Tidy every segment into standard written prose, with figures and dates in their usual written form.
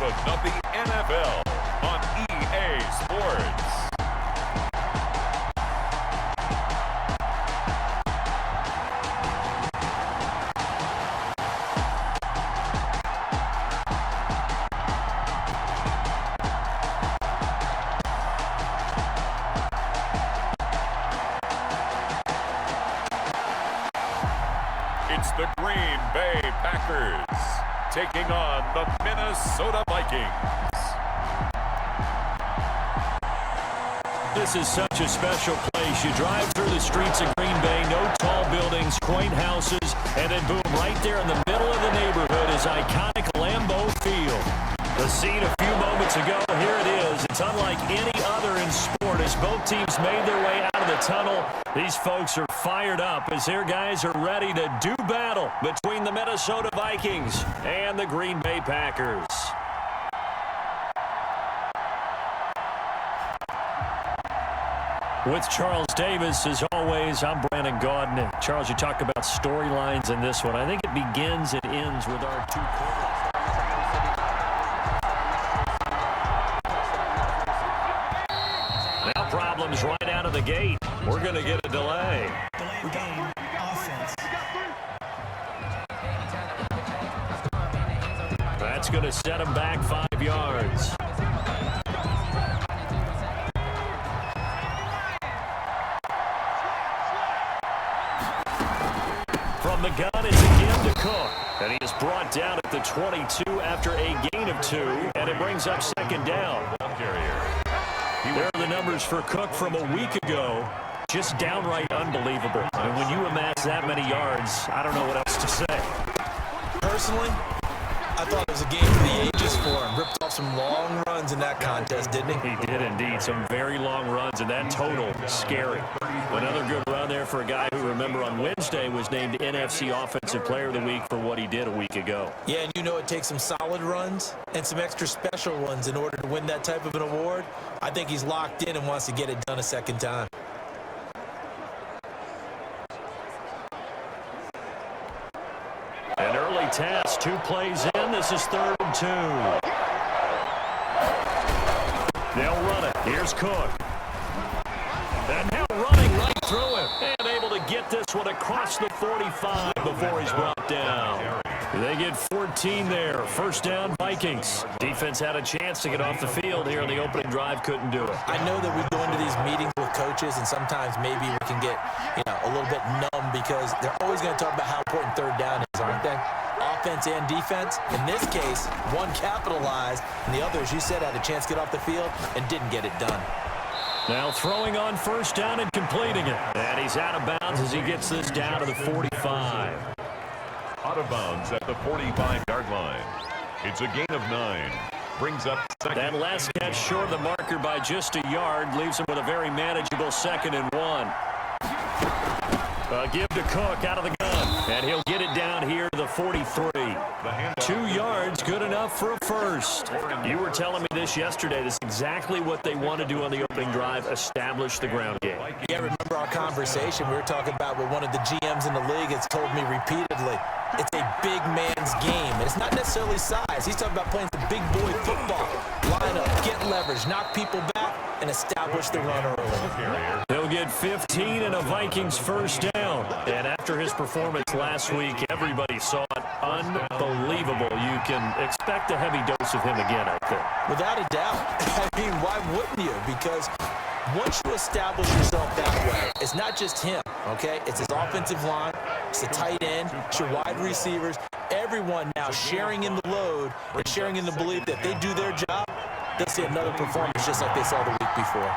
of the NFL on EA Sports. It's the Green Bay Packers taking on the Minnesota Vikings. This is such a special place. You drive through the streets of Green Bay, no tall buildings, quaint houses, and then boom, right there in the middle of the neighborhood is iconic Lambeau Field. The scene a few moments ago, here it is. It's unlike any other in sport as both teams made their way out of the tunnel. These folks are fired up as their guys are ready to do battle between the Minnesota Vikings and the Green Bay Packers. With Charles Davis, as always, I'm Brandon Gaudin. Charles, you talk about storylines in this one. I think it begins and ends with our two quarterbacks. Now problems right out of the gate. We're going to get a delay. Game offense. That's going to set him back 5 yards. From the gun, it's again to Cook. And he is brought down at the 22 after a gain of 2, and it brings up second down. There are the numbers for Cook from a week ago. Just downright unbelievable. I mean, when you amass that many yards, I don't know what else to say. Personally, I thought it was a game for the ages for him. Ripped off some long runs in that contest, didn't he? He did indeed. Some very long runs, and that total, scary. Another good run there for a guy who, remember, on Wednesday was named NFC Offensive Player of the Week for what he did a week ago. Yeah, and you know it takes some solid runs and some extra special ones in order to win that type of an award. I think he's locked in and wants to get it done a second time. An early task, 2 plays in. This is 3rd and 2. They'll run it. Here's Cook. And now running right through him. And able to get this one across the 45 before he's brought down. They get 14 there. First down, Vikings. Defense had a chance to get off the field here in the opening drive. Couldn't do it. I know that we go into these meetings with coaches, and sometimes maybe we can get, a little bit numb because they're always going to talk about how important third down is, aren't they? Offense and defense. In this case, one capitalized, and the other, as you said, had a chance to get off the field and didn't get it done. Now throwing on first down and completing it. And he's out of bounds as he gets this down to the 45. Out of bounds at the 45-yard line. It's a gain of 9. Brings up second. That last catch short of the marker by just a yard leaves him with a very manageable 2nd and 1. Give to Cook out of the gun, and he'll get it down here to the 43. 2 yards, good enough for a first. You were telling me this yesterday. This is exactly what they want to do on the opening drive, establish the ground game. Yeah, remember our conversation. We were talking about what one of the GMs in the league has told me repeatedly. It's a big man's game, and it's not necessarily size. He's talking about playing some big boy football. Line up, get leverage, knock people back, and establish the run early. He'll get 15 and a Vikings first down. And after his performance last week, everybody saw it. Unbelievable. You can expect a heavy dose of him again, I think. Without a doubt. I mean, why wouldn't you? Because once you establish yourself that way, it's not just him, okay? It's his offensive line, it's the tight end, it's your wide receivers, everyone now sharing in the load and sharing in the belief that they do their job, they'll see another performance just like they saw the week before.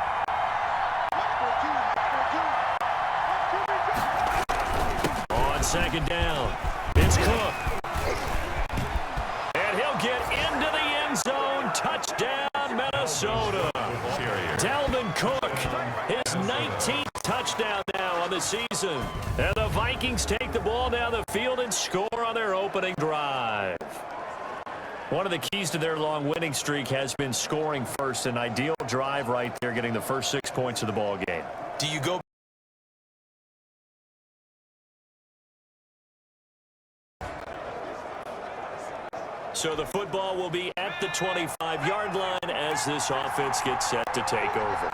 On second down, it's Cook. And he'll get into the end zone. Touchdown, Minnesota. Dalvin Cook, his 19th touchdown now on the season. And the Vikings take the ball down the field and score on their opening drive. One of the keys to their long winning streak has been scoring first. An ideal drive right there, getting the first 6 points of the ball game. Do you go So the football will be at the 25-yard line as this offense gets set to take over.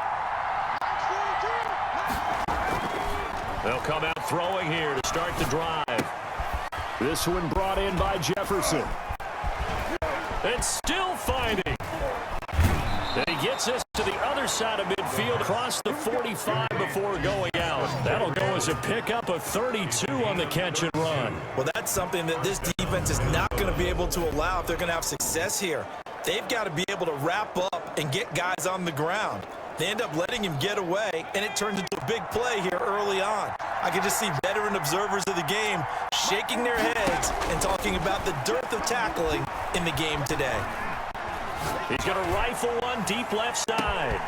They'll come out throwing here to start the drive. This one brought in by Jefferson. And still fighting. Then he gets us to the other side of midfield, across the 45 before going out. That'll go as a pickup of 32 on the catch and run. Well, that's something that this defense is not going to be able to allow if they're going to have success here. They've got to be able to wrap up and get guys on the ground. They end up letting him get away, and it turns into a big play here early on. I can just see veteran observers of the game shaking their heads and talking about the dearth of tackling in the game today. He's going to rifle one deep left side.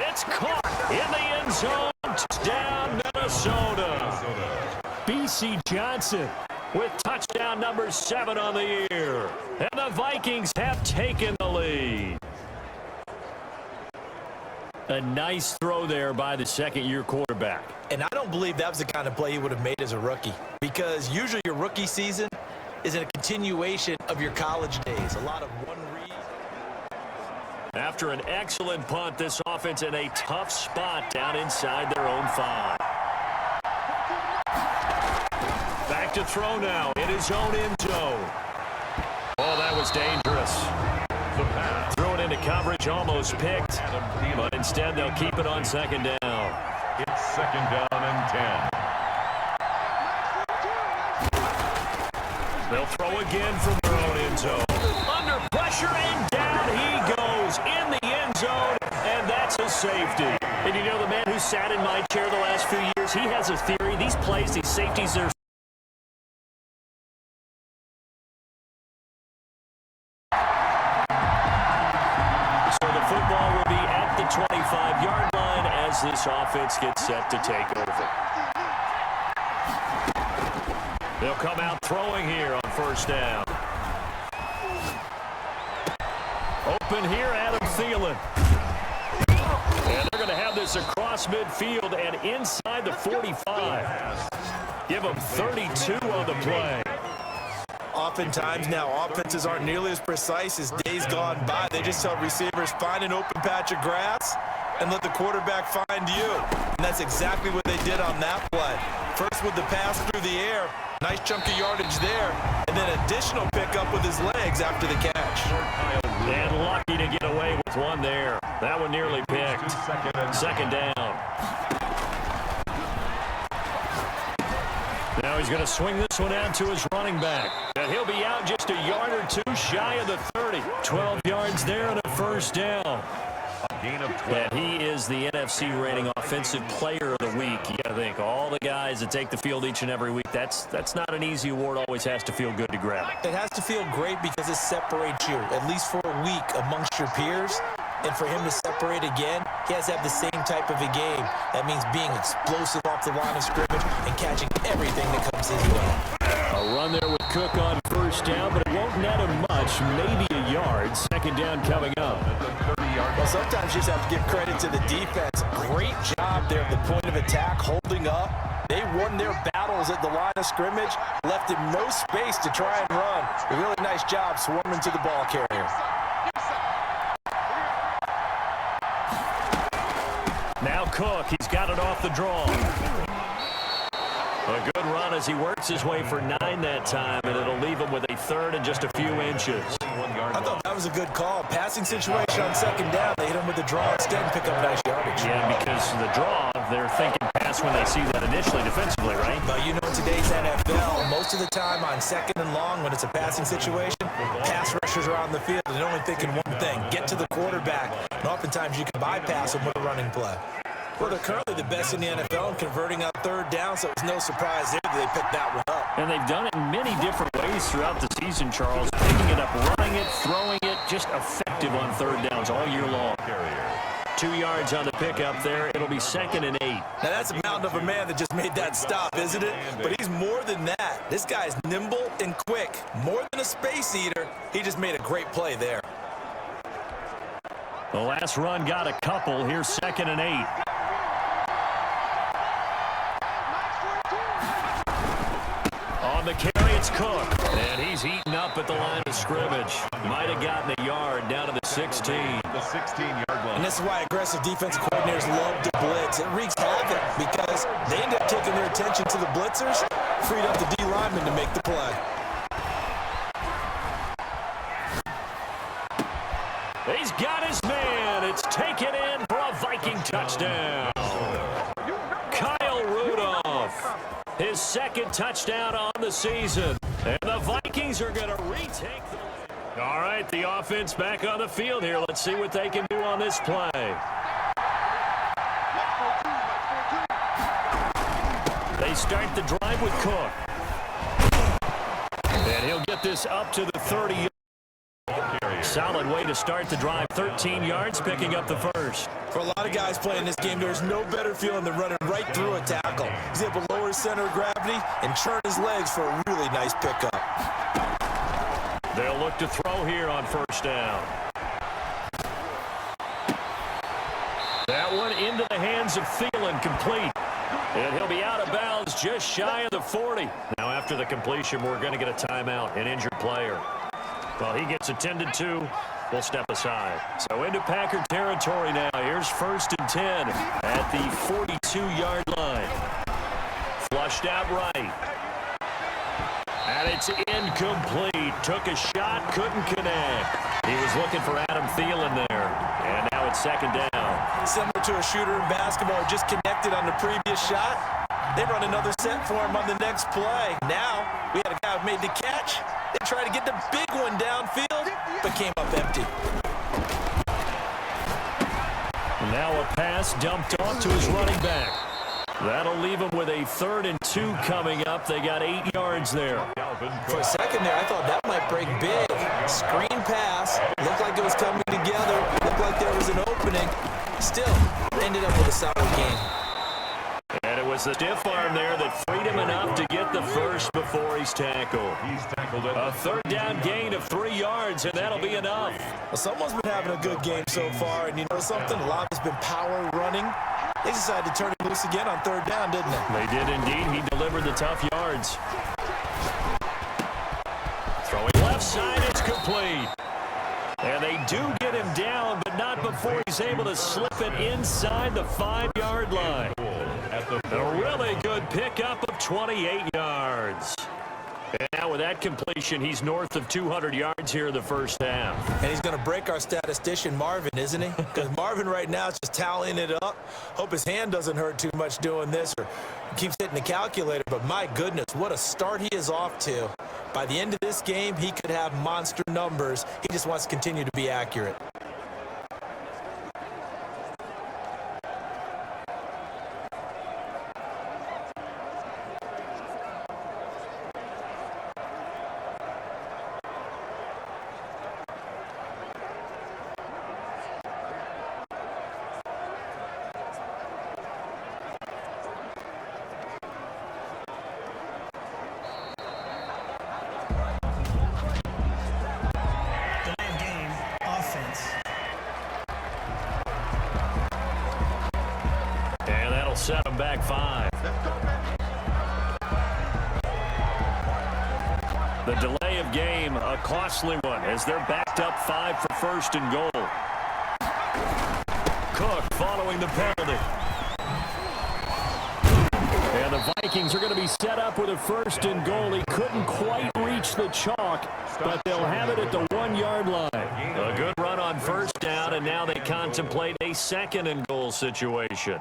It's caught in the end zone. Touchdown, Minnesota. B.C. Johnson with touchdown number 7 on the year. And the Vikings have taken the lead. A nice throw there by the second-year quarterback. And I don't believe that was the kind of play he would have made as a rookie, because usually your rookie season is a continuation of your college days. A lot of one read. After an excellent punt, this offense in a tough spot down inside their own 5. Back to throw now in his own end zone. Oh, that was dangerous. Threw it into coverage, almost picked, but instead they'll keep it on second down. It's second down and 10. They'll throw again from their own end zone. Under pressure, and down he goes in the end zone, and that's a safety. And you know, the man who sat in my chair the last few years, he has a theory. These plays, these safeties, they're football will be at the 25-yard line as this offense gets set to take over. They'll come out throwing here on first down. Open here, Adam Thielen. And they're going to have this across midfield and inside the 45. Give them 32 on the play. Oftentimes now, offenses aren't nearly as precise as days gone by. They just tell receivers, find an open patch of grass and let the quarterback find you. And that's exactly what they did on that play. First with the pass through the air, nice chunk of yardage there, and then additional pickup with his legs after the catch. And lucky to get away with one there. That one nearly picked. Second down. Now he's going to swing this one out to his running back. And he'll be out just a yard or two shy of the 30. 12 yards there and a first down. A gain of 12. And he is the NFC rating offensive player of the week. You got to think, all the guys that take the field each and every week, that's not an easy award. Always has to feel good to grab. It has to feel great because it separates you, at least for a week, amongst your peers. And for him to separate again, he has to have the same type of a game. That means being explosive off the line of scrimmage and catching everything that comes his way. A run there with Cook on first down, but it won't net him much, maybe a yard. Second down coming up. Well, sometimes you just have to give credit to the defense. Great job there at the point of attack, holding up. They won their battles at the line of scrimmage, left him no space to try and run. A really nice job swarming to the ball carrier. Now Cook, he's got it off the draw. A good run as he works his way for 9 that time, and it'll leave him with a third and just a few inches. I thought that was a good call. Passing situation on second down. They hit him with the draw instead and pick up nice yardage. Yeah, because the draw, they're thinking pass when they see that initially defensively, right? But you know, in today's NFL, most of the time on second and long, when it's a passing situation, pass rushers are on the field and only thinking one thing, get to the quarterback. And oftentimes you can bypass them with a running play. Well, they're currently the best in the NFL in converting on third down, so it's no surprise there that they picked that one up. And they've done it in many different ways throughout the season, Charles. Picking it up, running it, throwing it, just effective on third downs all year long. 2 yards on the pickup there. It'll be second and 8. Now, that's a mountain of a man that just made that stop, isn't it? But he's more than that. This guy's nimble and quick. More than a space eater, he just made a great play there. The last run got a couple. Here's second and 8. On the carry, It's Cook, and he's eaten up at the line of scrimmage. Might have gotten a yard down to the 16. The 16-yard line. And this is why aggressive defensive coordinators love to blitz. It wreaks havoc because they end up taking their attention to the blitzers, freed up the D lineman to make the play. He's got his man. It's taken in for a Viking touchdown. Kyle Rudolph, his second touchdown on the season. And the Vikings are going to retake the lead. All right, the offense back on the field here. Let's see what they can do on this play. They start the drive with Cook. And he'll get this up to the 30. Solid way to start the drive. 13 yards, picking up the first. For a lot of guys playing this game, there's no better feeling than running right through a tackle. He's able to lower his center of gravity and churn his legs for a really nice pickup. They'll look to throw here on first down. That one into the hands of Thielen, complete. And he'll be out of bounds just shy of the 40. Now after the completion, we're going to get a timeout, an injured player. Well, he gets attended to. We'll step aside. So into Packer territory now. Here's 1st and 10 at the 42-yard line. Flushed out right. And it's incomplete. Took a shot, couldn't connect. He was looking for Adam Thielen there. And now it's 2nd down. Similar to a shooter in basketball, just connected on the previous shot. They run another set for him on the next play. Now, we had a guy who made the catch. They tried to get the big one downfield, but came up empty. Now a pass dumped off to his running back. That'll leave him with a 3rd and 2 coming up. They got 8 yards there. For a second there, I thought that might break big. Screen pass. Looked like it was coming together. Looked like there was an opening. Still, ended up with a solid game. And it was the stiff arm there that freed him enough to get the first before he's tackled. A 3rd down gain of 3 yards, and that'll be enough. Well, someone's been having a good game so far, and you know something? A lot has been power running. They decided to turn him loose again on 3rd down, didn't they? They did indeed. He delivered the tough yards. Throwing left side, it's complete. And they do get him down, but not before he's able to slip it inside the 5-yard line. A really good pickup of 28 yards. And now with that completion, he's north of 200 yards here in the first half. And he's going to break our statistician, Marvin, isn't he? Because Marvin right now is just tallying it up. Hope his hand doesn't hurt too much doing this or keeps hitting the calculator. But my goodness, what a start he is off to. By the end of this game, he could have monster numbers. He just wants to continue to be accurate. Set them back 5. The delay of game, a costly one, as they're backed up 5 for 1st and goal. Cook following the penalty. And the Vikings are going to be set up with a 1st and goal. He couldn't quite reach the chalk, but they'll have it at the 1-yard line. A good run on 1st down, and now they contemplate a 2nd and goal situation.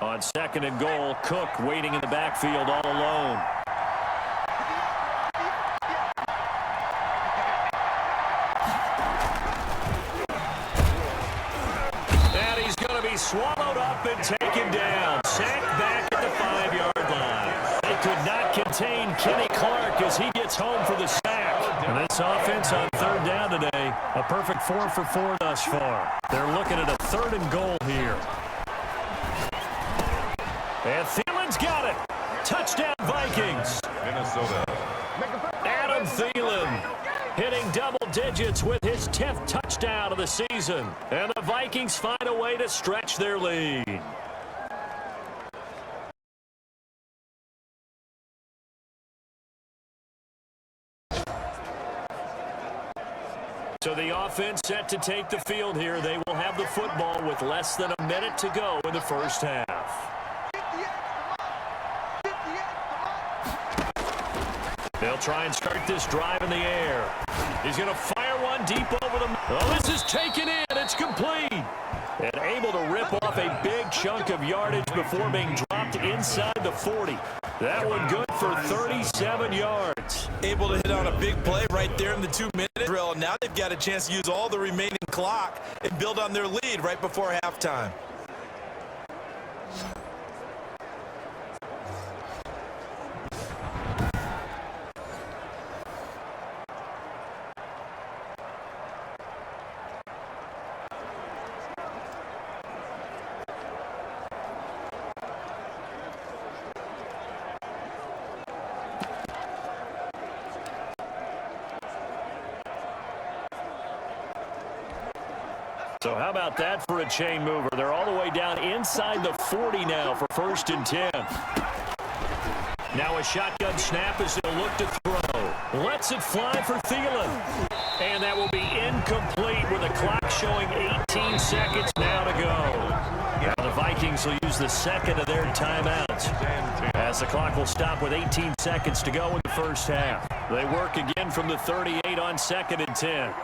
On 2nd and goal, Cook waiting in the backfield all alone. And he's going to be swallowed up and taken down. Sacked back at the 5-yard line. They could not contain Kenny Clark as he gets home for the sack. And this offense on 3rd down today, a perfect 4 for 4 thus far. They're looking at a 3rd and goal here. And Thielen's got it. Touchdown, Vikings. Minnesota. Adam Thielen hitting double digits with his 10th touchdown of the season. And the Vikings find a way to stretch their lead. So the offense set to take the field here. They will have the football with less than a minute to go in the first half. They'll try and start this drive in the air. He's going to fire one deep over the... Oh, this is taken in. It's complete. And able to rip off a big chunk of yardage before being dropped inside the 40. That one good for 37 yards. Able to hit on a big play right there in the 2-minute drill. Now they've got a chance to use all the remaining clock and build on their lead right before halftime. So how about that for a chain mover? They're all the way down inside the 40 now for 1st and 10. Now a shotgun snap as they'll look to throw. Lets it fly for Thielen. And that will be incomplete with the clock showing 18 seconds now to go. Now the Vikings will use the second of their timeouts as the clock will stop with 18 seconds to go in the first half. They work again from the 38 on 2nd and 10.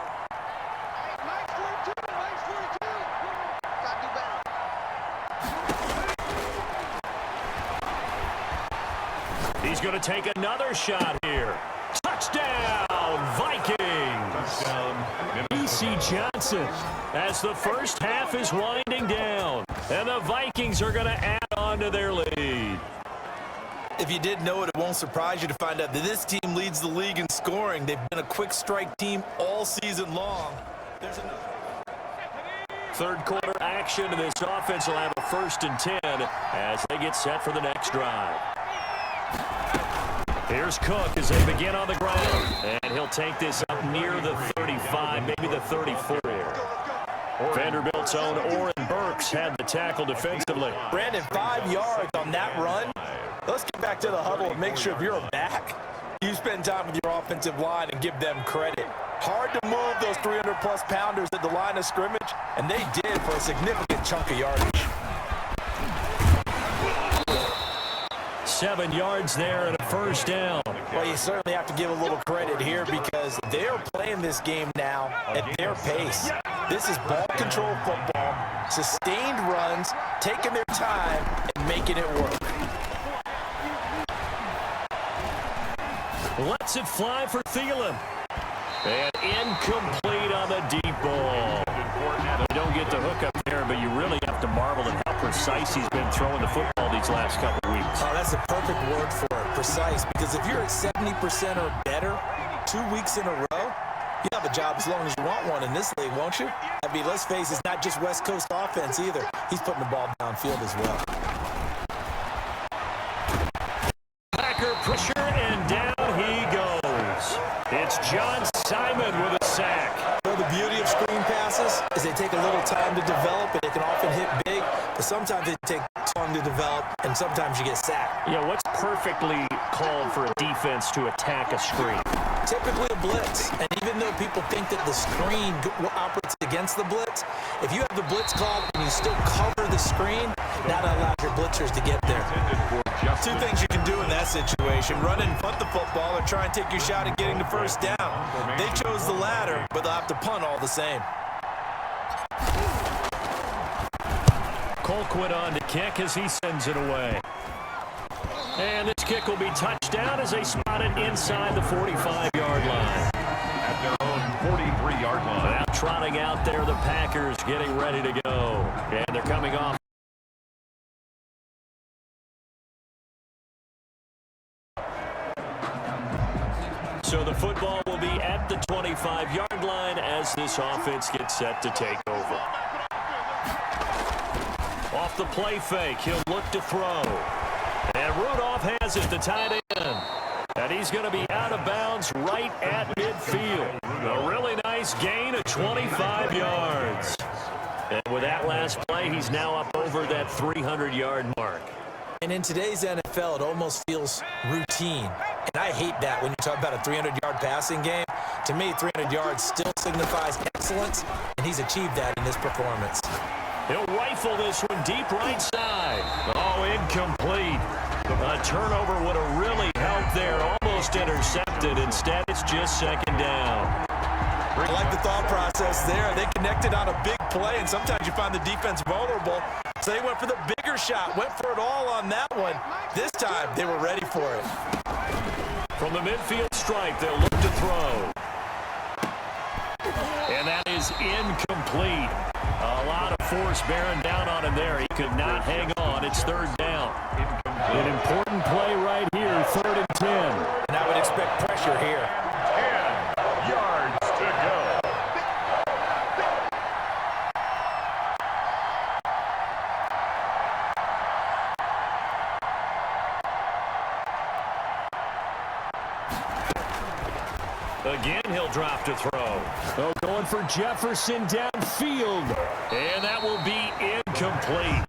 He's going to take another shot here. Touchdown, Vikings! Touchdown. E.C. Johnson as the first half is winding down. And the Vikings are going to add on to their lead. If you didn't know it, it won't surprise you to find out that this team leads the league in scoring. They've been a quick strike team all season long. There's another. Third quarter action, and this offense will have a 1st and 10 as they get set for the next drive. Here's Cook as they begin on the ground. And he'll take this up near the 35, maybe the 34. Vanderbilt's own Oren Burks had the tackle defensively. Brandon, 5 yards on that run. Let's get back to the huddle and make sure if you're a back, you spend time with your offensive line and give them credit. Hard to move those 300-plus pounders at the line of scrimmage, and they did for a significant chunk of yardage. 7 yards there and a 1st down. Well, you certainly have to give a little credit here because they're playing this game now at their pace. This is ball control football, sustained runs, taking their time and making it work. Lets it fly for Thielen. And incomplete on the deep ball. They don't get the hook up there, but you really have to marvel at how precise he's been throwing the football these last couple of weeks. Oh, that's a perfect word for it, precise, because if you're at 70% or better 2 weeks in a row, you have a job as long as you want one in this league, won't you? I mean, let's face it, it's not just West Coast offense either. He's putting the ball downfield as well. Packer pressure, and down he goes. It's John Simon with a sack. The beauty of screen passes is they take a little time to develop, and they can often hit big, but sometimes they take long to develop, and sometimes you get sacked. Yeah, what's perfectly called for a defense to attack a screen? Typically a blitz, and even though people think that the screen operates against the blitz, if you have the blitz called and you still cover the screen, that allows your blitzers to get there. 2 things you can do in that situation: run and punt the football, or try and take your shot at getting the 1st down. They chose the latter, but they'll have to punt all the same. Colquitt on to kick as he sends it away. And this kick will be touchdown as they spot it inside the 45-yard line. At their own 43-yard line. Now trotting out there, the Packers getting ready to go. And they're coming off. So the football will be at the 25-yard line as this offense gets set to take over. Off the play fake, he'll look to throw. And Rudolph has it, the tight end. And he's going to be out of bounds right at midfield. A really nice gain, a 25 yards. And with that last play, he's now up over that 300-yard mark. And in today's NFL, it almost feels routine. And I hate that when you talk about a 300-yard passing game. To me, 300 yards still signifies excellence, and he's achieved that in this performance. He'll rifle this one deep right side. Oh, incomplete. A turnover would have really helped there. Almost intercepted. Instead, it's just second down. I like the thought process there. They connected on a big play, and sometimes you find the defense vulnerable. So they went for the bigger shot, went for it all on that one. This time, they were ready for it. From the midfield stripe, they'll look to throw. And that is incomplete. A lot of force bearing down on him there. He could not hang on. It's third down. An important play right here, 3rd and 10. And I would expect pressure here. 10 yards to go. Again, he'll drop to throw. Oh, going for Jefferson downfield. And that will be incomplete.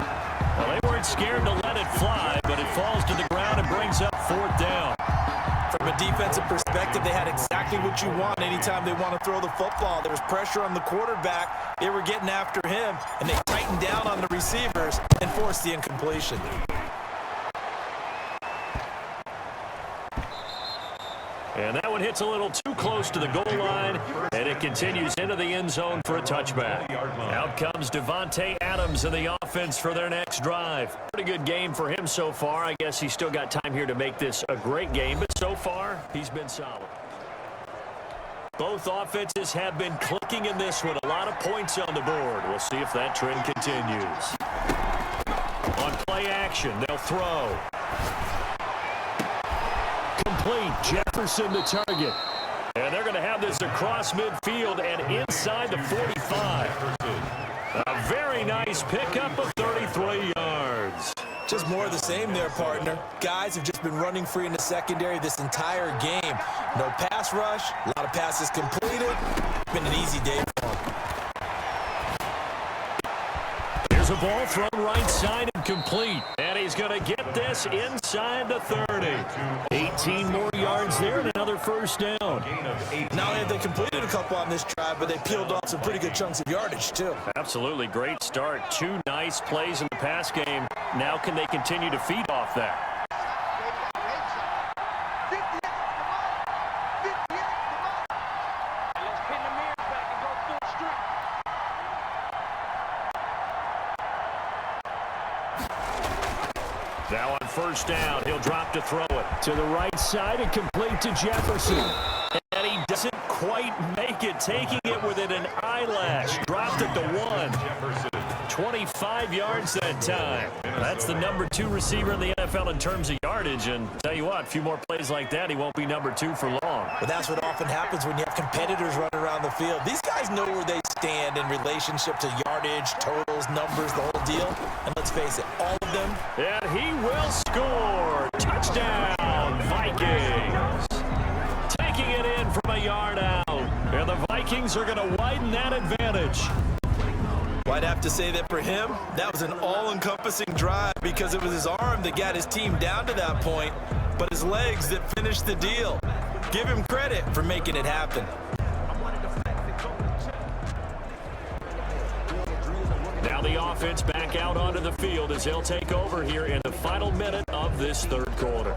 Well, they weren't scared to let it fly, but it falls to the ground and brings up 4th down. From a defensive perspective, they had exactly what you want anytime they want to throw the football. There was pressure on the quarterback. They were getting after him, and they tightened down on the receivers and forced the incompletion. And that one hits a little too close to the goal line, and it continues into the end zone for a touchback. Out comes Devontae Adams in the offense for their next drive. Pretty good game for him so far. I guess he's still got time here to make this a great game, but so far, he's been solid. Both offenses have been clicking in this one. A lot of points on the board. We'll see if that trend continues. On play action, they'll throw. Complete. Jefferson the target. And they're going to have this across midfield and inside the 45. A very nice pickup of 33 yards. Just more of the same there, partner. Guys have just been running free in the secondary this entire game. No pass rush, a lot of passes completed. It's been an easy day for them. Here's a ball thrown right side and complete. And he's going to get this inside the 30. 18 more yards there and another first down. Not only have they completed a couple on this drive, but they peeled off some pretty good chunks of yardage, too. Absolutely great start. 2 nice plays in the pass game. Now can they continue to feed off that? Now on first down, he'll drop to throw it. To the right side and complete to Jefferson. And he doesn't quite make it, taking it within an eyelash. Dropped it to 1. 25 yards that time. That's the number 2 receiver in the NFL in terms of yardage. And tell you what, a few more plays like that, he won't be number 2 for long. But that's what often happens when you have competitors running around the field. These guys know where they stand in relationship to yardage, totals, numbers, the whole deal. And let's face it, all of them. And he will score. Touchdown, Vikings. Taking it in from a yard out. And the Vikings are going to widen that advantage. Well, I'd have to say that for him, that was an all-encompassing drive because it was his arm that got his team down to that point, but his legs that finished the deal. Give him credit for making it happen. Now the offense back out onto the field as they'll take over here in the final minute of this third quarter.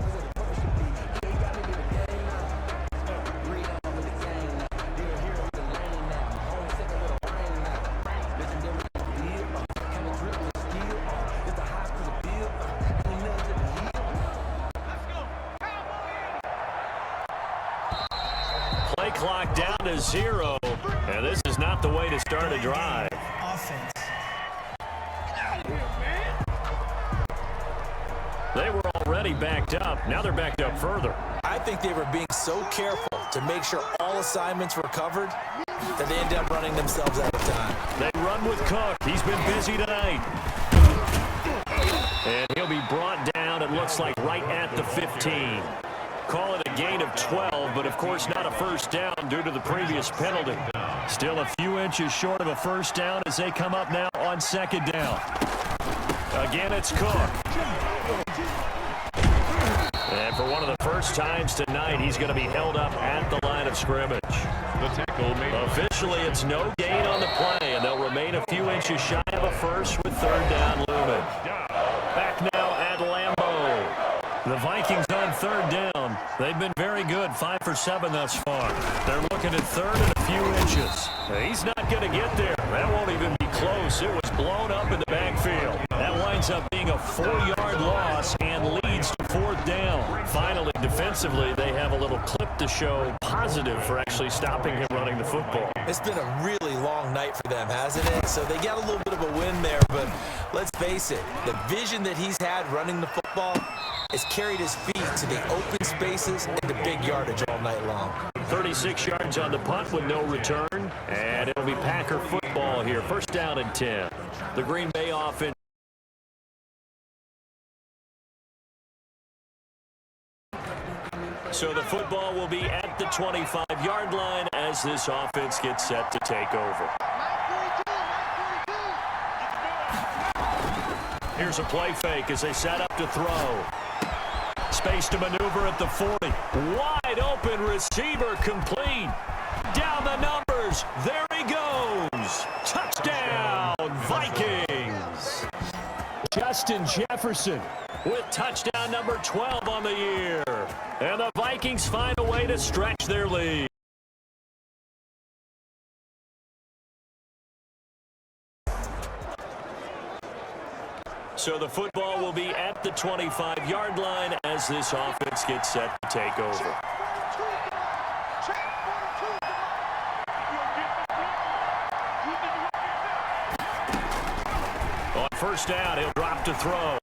Play clock down to 0, and this is not the way to start a drive. Offense. They were already backed up. Now they're backed up further. I think they were being so careful to make sure all assignments were covered that they ended up running themselves out of time. They run with Cook. He's been busy tonight. And he'll be brought down, it looks like, right at the 15. Call it a gain of 12, but of course not a first down due to the previous penalty. Still a few inches short of a first down as they come up now on second down. Again, it's Cook. And for one of the first times tonight, he's going to be held up at the line of scrimmage. The tackle made. Officially, it's no gain on the play, and they'll remain a few inches shy of a first with third down looming. Back now at Lambeau. The Vikings on third down. They've been very good, 5 for 7 thus far. They're looking at third and a few inches. He's not going to get there. That won't even be close. It was blown up in the backfield. That winds up being a 4-yard loss and leads to fourth down. Finally, defensively, they have a little clip to show positive for actually stopping him running the football. It's been a really long night for them, hasn't it? So they got a little bit of a win there, but let's face it, the vision that he's had running the football has carried his feet to the open spaces and the big yardage all night long. 36 yards on the punt with no return, and it'll be Packer football here. First down and 10. The Green Bay offense. So the football will be at the 25-yard line as this offense gets set to take over. Here's a play fake as they set up to throw. Space to maneuver at the 40. Wide open receiver complete. Down the numbers. There he goes. Touchdown, Vikings. Justin Jefferson with touchdown number 12 on the year. And the Vikings find a way to stretch their lead. So the football will be at the 25-yard line as this offense gets set to take over. On first down, he'll drop to throw.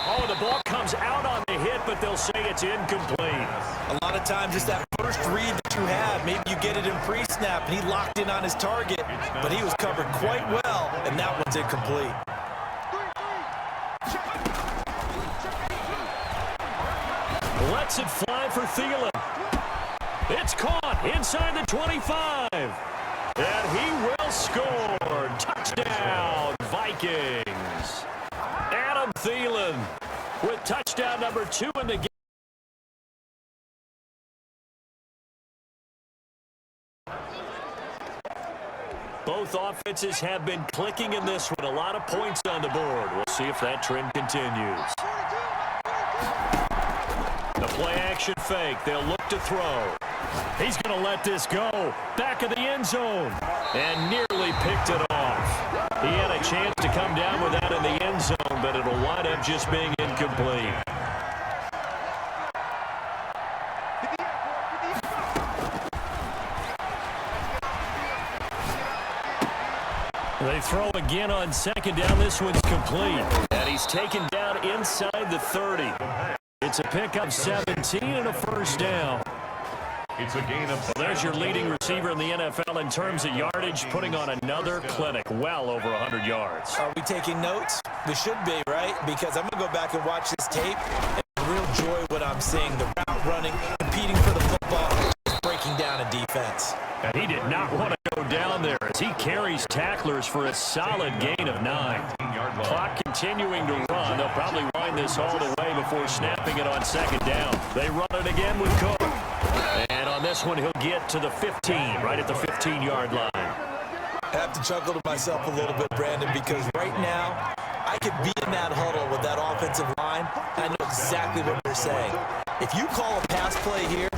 Oh, the ball comes out on the hit, but they'll say it's incomplete. A lot of times it's that first read that you have. Maybe you get it in pre-snap, and he locked in on his target, but he was covered quite well, and that one's incomplete. Lets it fly for Thielen. It's caught inside the 25. And he will score. Touchdown, Vikings. Adam Thielen with touchdown number 2 in the game. Both offenses have been clicking in this one. A lot of points on the board. We'll see if that trend continues. The play-action fake. They'll look to throw. He's going to let this go. Back of the end zone. And nearly picked it off. He had a chance to come down with that in the end zone, but it'll wind up just being incomplete. They throw again on second down. This one's complete. And he's taken down inside the 30. It's a pickup 17 and a first down. It's a gain of. Well, there's your leading receiver in the NFL in terms of yardage, putting on another clinic, well over 100 yards. Are we taking notes? We should be, right? Because I'm going to go back and watch this tape and real joy what I'm seeing. The route running, competing for the football, just breaking down a defense. And he did not want to go down there as he carries tacklers for a solid gain of 9. Clock continuing to run. They'll probably wind this all the way before snapping it on second down. They run it again with Cook. And on this one, he'll get to the 15, right at the 15-yard line. I have to chuckle to myself a little bit, Brandon, because right now, I could be in that huddle with that offensive line. I know exactly what they're saying. If you call a pass play here,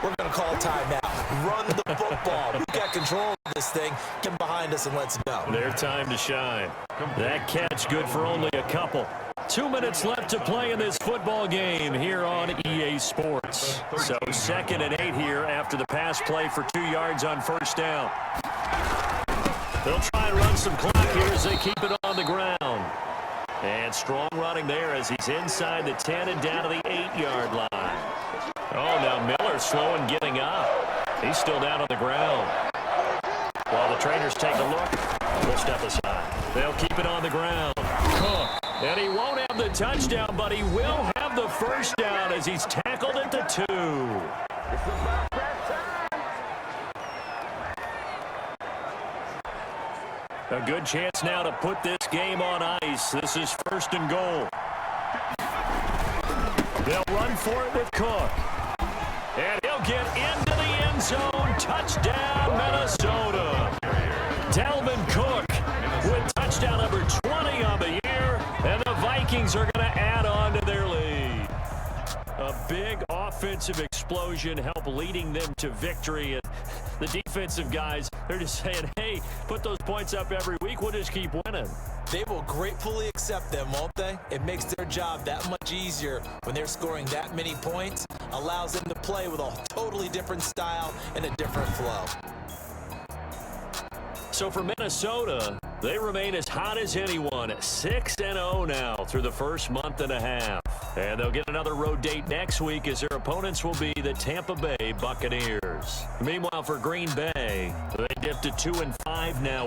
we're going to call timeout. Run the football. We've got control of this thing. Get behind us and let's go. Their time to shine. That catch good for only a couple. 2 minutes left to play in this football game here on EA Sports. So 2nd and 8 here after the pass play for 2 yards on first down. They'll try and run some clock here as they keep it on the ground. And strong running there as he's inside the 10 and down to the 8-yard line. Oh, now Miller's slow in getting up. He's still down on the ground. While the trainers take a look, we'll step aside. They'll keep it on the ground. Cook. And he won't have the touchdown, but he will have the first down as he's tackled at the 2. A good chance now to put this game on ice. This is 1st and goal. They'll run for it with Cook. And he'll get into the end zone. Touchdown, Minnesota. Dalvin Cook with touchdown number 20 on the year. And the Vikings are going to add on to their lead. A big offensive explosion helped leading them to victory. And the defensive guys, they're just saying, hey, put those points up every week. We'll just keep winning. They will gratefully accept them, won't they? It makes their job that much easier when they're scoring that many points. Allows them to play with a totally different style and a different flow. So for Minnesota, they remain as hot as anyone, 6-0 now through the first month and a half. And they'll get another road date next week as their opponents will be the Tampa Bay Buccaneers. Meanwhile, for Green Bay, they dipped to 2-5 now.